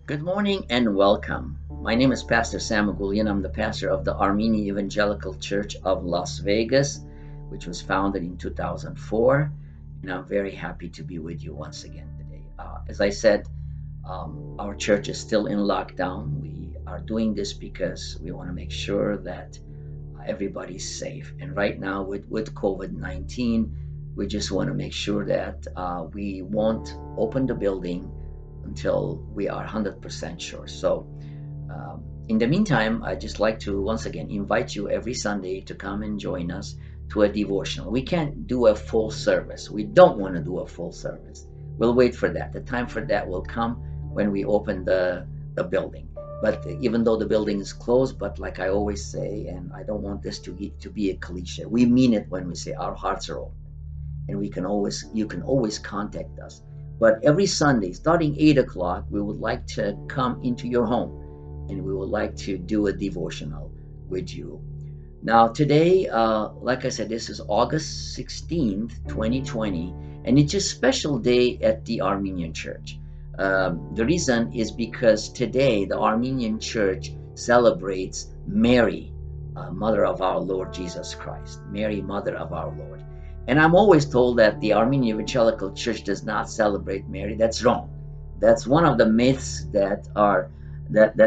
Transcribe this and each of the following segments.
Good morning and welcome. My name is Pastor Sam Agulian. I'm the pastor of the Armenian Evangelical Church of Las Vegas, which was founded in 2004. And I'm very happy to be with you once again today. As I said, our church is still in lockdown. We are doing this because we want to make sure that everybody's safe. And right now, with COVID-19, we just want to make sure that we won't open the building until we are 100% sure. So, in the meantime, I just like to once again invite you every Sunday to come and join us to a devotional. We can't do a full service. We don't want to do a full service. We'll wait for that. The time for that will come when we open the building. But even though the building is closed, but like I always say, and I don't want this to be a cliche, we mean it when we say our hearts are open, and you can always contact us. But every Sunday, starting 8 o'clock, we would like to come into your home and we would like to do a devotional with you. Now, today, like I said, this is August 16th, 2020, and it's a special day at the Armenian Church. The reason is because today the Armenian Church celebrates Mary, Mother of our Lord Jesus Christ. Mary, Mother of our Lord. And I'm always told that the Armenian Evangelical Church does not celebrate Mary. That's wrong. That's one of the myths that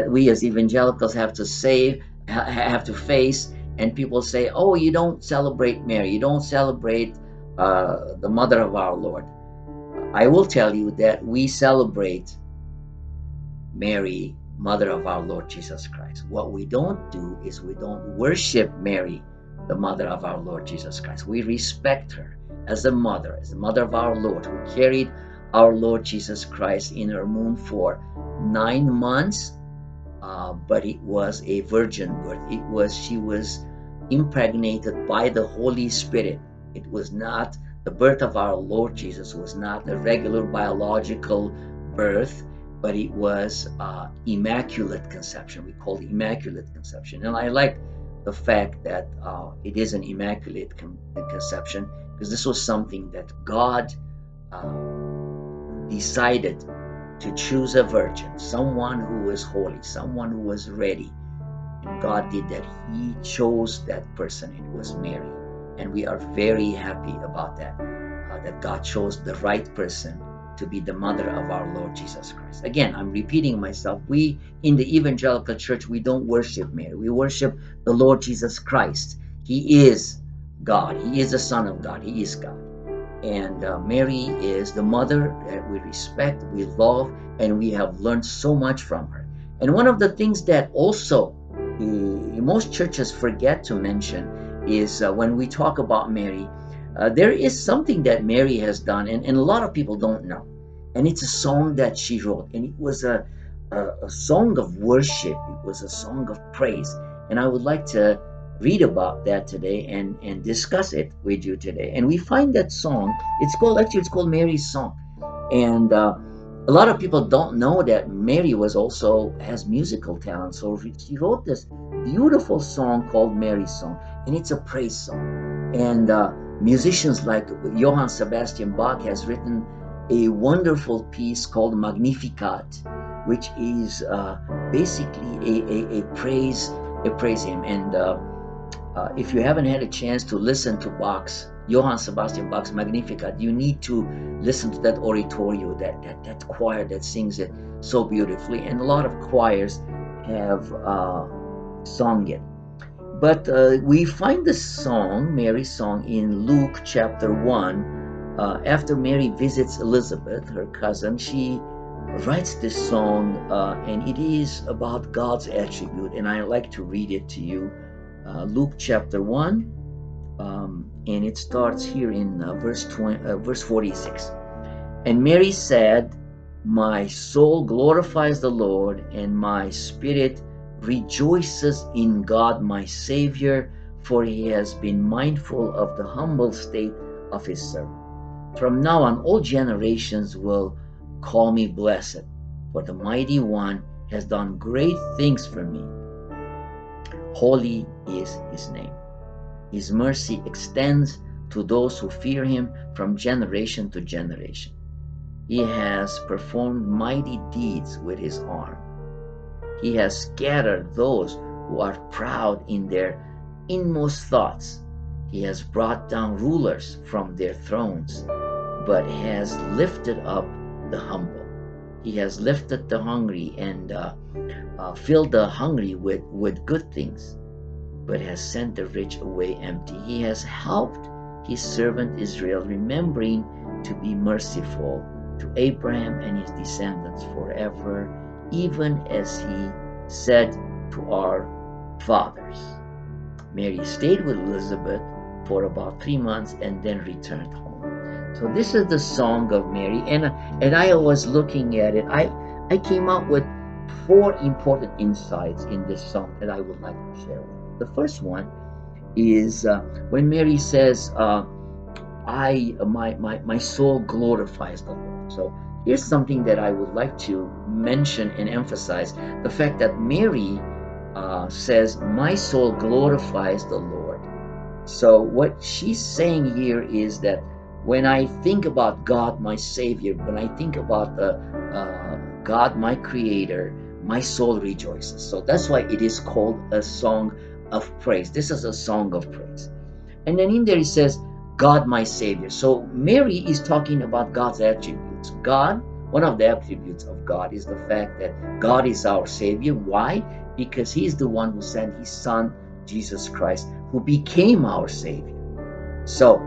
we as evangelicals have to face. And people say, "Oh, you don't celebrate Mary. You don't celebrate the Mother of our Lord." I will tell you that we celebrate Mary, Mother of our Lord Jesus Christ. What we don't do is we don't worship Mary, the Mother of our Lord Jesus Christ. We respect her as a mother of our Lord, who carried our Lord Jesus Christ in her womb for 9 months, but it was a virgin birth. She was impregnated by the Holy Spirit. It was not the birth of our Lord Jesus was not a regular biological birth, but it was immaculate conception. We call it immaculate conception, and I like the fact that it is an immaculate conception, because this was something that God decided to choose a virgin, someone who was holy, someone who was ready. And God did that. He chose that person. It was Mary. And we are very happy about that, that God chose the right person to be the mother of our Lord Jesus Christ. Again, I'm repeating myself. We in the Evangelical Church, we don't worship Mary. We worship the Lord Jesus Christ. He is God. He is the Son of God. He is God. And Mary is the mother that we respect, we love, and we have learned so much from her. And one of the things that also most churches forget to mention is when we talk about Mary, there is something that Mary has done, and a lot of people don't know. And it's a song that she wrote, and it was a song of worship. It was a song of praise. And I would like to read about that today and discuss it with you today. And we find that song, it's called Mary's Song. And a lot of people don't know that Mary has musical talent. So she wrote this beautiful song called Mary's Song, and it's a praise song. And musicians like Johann Sebastian Bach has written a wonderful piece called Magnificat, which is basically a praise hymn. And if you haven't had a chance to listen to Johann Sebastian Bach's Magnificat, you need to listen to that oratorio, that choir that sings it so beautifully. And a lot of choirs have sung it. But we find the song, Mary's Song, in Luke chapter 1. After Mary visits Elizabeth, her cousin, she writes this song, and it is about God's attribute. And I like to read it to you. Luke chapter 1, and it starts here in verse 46. And Mary said, "My soul glorifies the Lord, and my spirit rejoices in God my Savior, for he has been mindful of the humble state of his servant. From now on, all generations will call me blessed, for the Mighty One has done great things for me. Holy is his name. His mercy extends to those who fear him from generation to generation." He has performed mighty deeds with his arm. He has scattered those who are proud in their inmost thoughts. He has brought down rulers from their thrones, but has lifted up the humble. He has lifted the hungry and filled the hungry with good things, but has sent the rich away empty. He has helped his servant Israel, remembering to be merciful to Abraham and his descendants forever, even as he said to our fathers. Mary stayed with Elizabeth for about 3 months and then returned home. So this is the song of Mary, and I was looking at it. I came up with 4 important insights in this song that I would like to share with you. The first one is when Mary says, my soul glorifies the Lord. So here's something that I would like to mention and emphasize: the fact that Mary says, my soul glorifies the Lord. So what she's saying here is that when I think about God, my Savior, when I think about the God, my Creator, my soul rejoices. So that's why it is called a song of praise. This is a song of praise. And then in there it says, God, my Savior. So Mary is talking about God's attributes. God, one of the attributes of God is the fact that God is our Savior. Why? Because He is the one who sent His Son, Jesus Christ, who became our Savior. So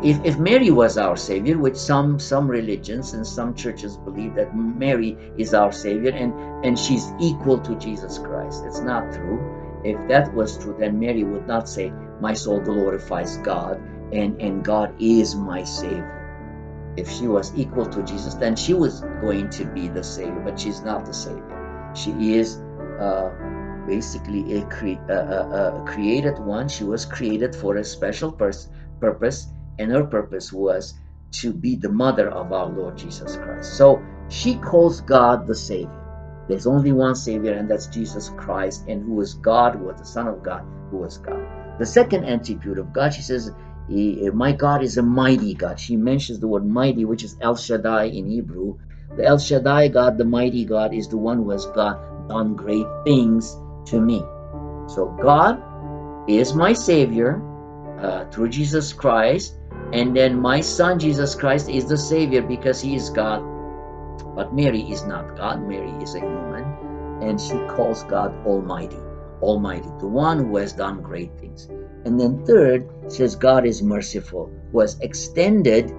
if Mary was our Savior, which some religions and some churches believe that Mary is our Savior and she's equal to Jesus Christ, it's not true. If that was true, then Mary would not say, my soul glorifies God and God is my Savior. If she was equal to Jesus, then she was going to be the Savior, but she's not the Savior. She is basically a created one. She was created for a special purpose, and her purpose was to be the mother of our Lord Jesus Christ. So she calls God the Savior. There's only one Savior, and that's Jesus Christ, and who is God, who was the Son of God, who was God. The second attribute of God, she says, my God is a mighty God. She mentions the word mighty, which is El Shaddai in Hebrew. The El Shaddai God, the mighty God, is the one who has done great things to me. So God is my Savior through Jesus Christ, and then my Son Jesus Christ is the Savior because He is God. But Mary is not God. Mary is a human, and she calls God Almighty, Almighty, the one who has done great things. And then third, says God is merciful, who has extended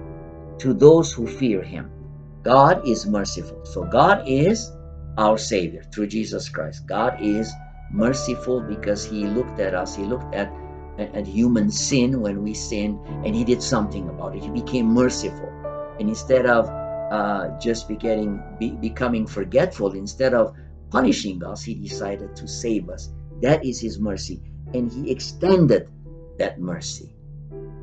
to those who fear Him. God is merciful. So God is our Savior through Jesus Christ. God is merciful because He looked at us. He looked at human sin when we sinned, and He did something about it. He became merciful. And instead of just becoming forgetful, instead of punishing us, He decided to save us. That is His mercy. And He extended that mercy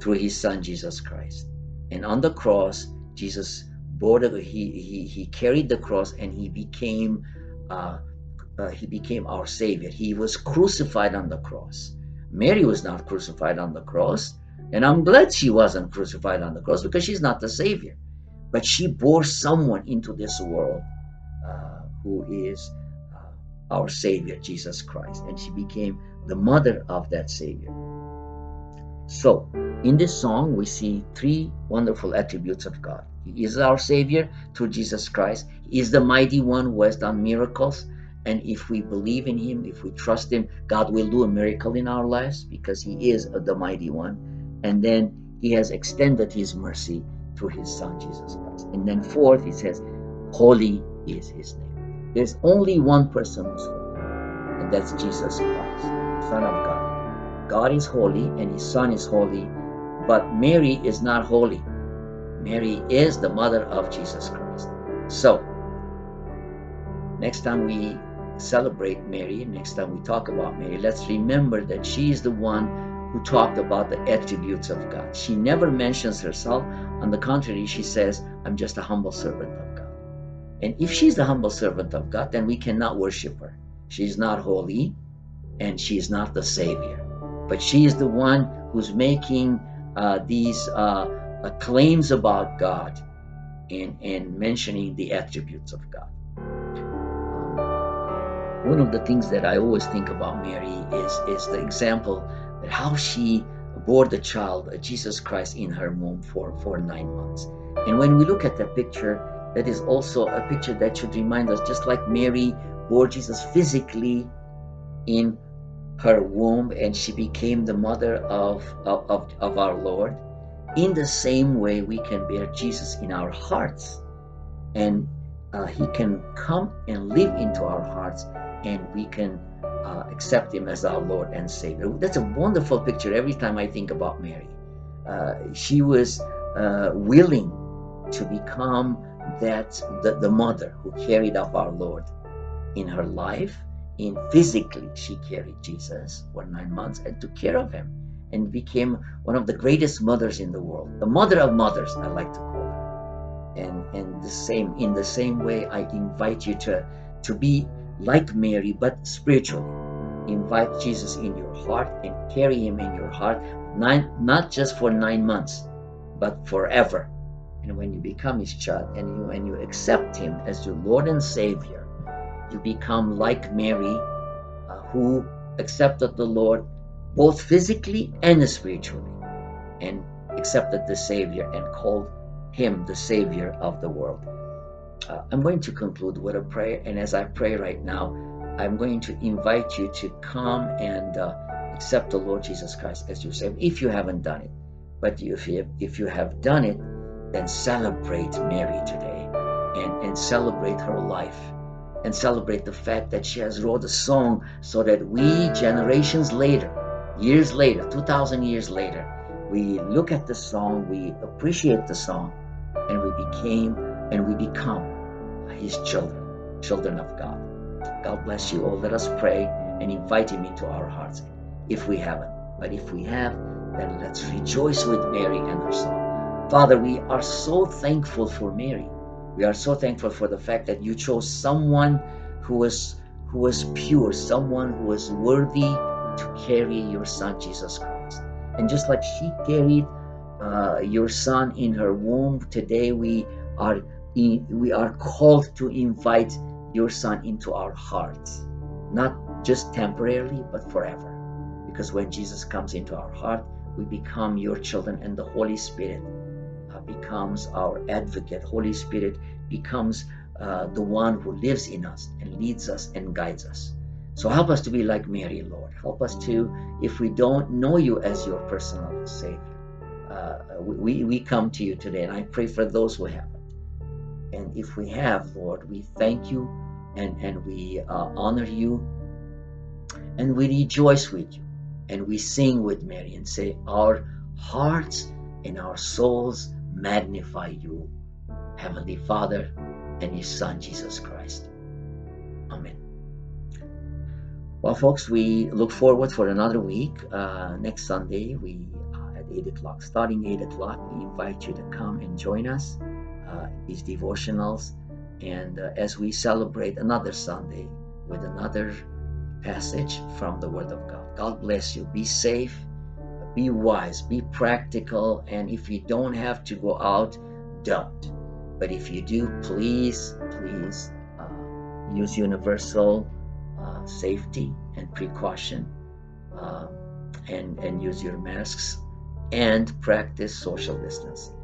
through His Son, Jesus Christ. And on the cross, Jesus he carried the cross, and He became our Savior. He was crucified on the cross. Mary was not crucified on the cross, and I'm glad she wasn't crucified on the cross because she's not the Savior. But she bore someone into this world who is our Savior, Jesus Christ, and she became the mother of that Savior. So, in this song, we see 3 wonderful attributes of God. He is our Savior through Jesus Christ. He is the mighty one who has done miracles. And if we believe in Him, if we trust Him, God will do a miracle in our lives because He is the mighty one. And then He has extended His mercy through His Son, Jesus Christ. And then fourth, He says, holy is His name. There's only one person who's holy, and that's Jesus Christ, Son of God. God is holy and His Son is holy, but Mary is not holy. Mary is the mother of Jesus Christ. So, next time we celebrate Mary, next time we talk about Mary, let's remember that she is the one who talked about the attributes of God. She never mentions herself. On the contrary, she says, I'm just a humble servant of God. And if she's the humble servant of God, then we cannot worship her. She's not holy, and she's not the Savior. But she is the one who's making these claims about God. and mentioning the attributes of God. One of the things that I always think about Mary is the example that how she bore the child, Jesus Christ, in her womb for 9 months. And when we look at that picture, that is also a picture that should remind us, just like Mary bore Jesus physically in her womb and she became the mother of our Lord, in the same way we can bear Jesus in our hearts, and he can come and live into our hearts, and we can accept him as our Lord and Savior. That's a wonderful picture. Every time I think about Mary, she was willing to become the mother who carried up our Lord in her life. In physically, she carried Jesus for 9 months and took care of him, and became one of the greatest mothers in the world, the mother of mothers, I like to call her. And in the same way, I invite you to be like Mary, but spiritually. Invite Jesus in your heart and carry him in your heart, not just for 9 months, but forever. And when you become his child and when you accept him as your Lord and Savior, you become like Mary, who accepted the Lord both physically and spiritually, and accepted the Savior and called him the Savior of the world. I'm going to conclude with a prayer, and as I pray right now, I'm going to invite you to come and accept the Lord Jesus Christ as your Savior, if you haven't done it. But if you have done it, then celebrate Mary today, and celebrate her life, and celebrate the fact that she has wrote a song so that we, generations later, years later, 2,000 years later, we look at the song, we appreciate the song, and we become his children of God. God bless you all. Let us pray and invite him into our hearts, if we haven't. But if we have, then let's rejoice with Mary and her song. Father, we are so thankful for Mary. We are so thankful for the fact that you chose someone who was pure, someone who was worthy to carry your son, Jesus Christ. And just like she carried your son in her womb, today we are called to invite your son into our hearts, not just temporarily, but forever. Because when Jesus comes into our heart, we become your children, and the Holy Spirit becomes our advocate. Holy Spirit becomes the one who lives in us and leads us and guides us. So help us to be like Mary, Lord. Help us to, if we don't know you as your personal Savior, we come to you today, and I pray for those who haven't. And if we have, Lord, we thank you, and we honor you, and we rejoice with you, and we sing with Mary and say, our hearts and our souls magnify you, Heavenly Father, and his Son, Jesus Christ. Amen. Well, folks, we look forward for another week. Next Sunday, we at 8 o'clock, starting 8 o'clock, we invite you to come and join us, these devotionals, and as we celebrate another Sunday with another passage from the Word of God. God bless you. Be safe, be wise, be practical, and if you don't have to go out, don't. But if you do, please use universal safety and precaution, and use your masks, and practice social distancing.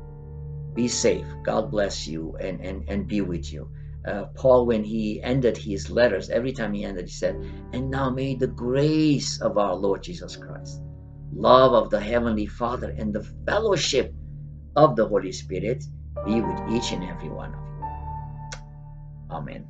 Be safe. God bless you, and be with you. Paul, when he ended his letters, every time he ended, he said, and now may the grace of our Lord Jesus Christ, love of the Heavenly Father, and the fellowship of the Holy Spirit be with each and every one of you. Amen.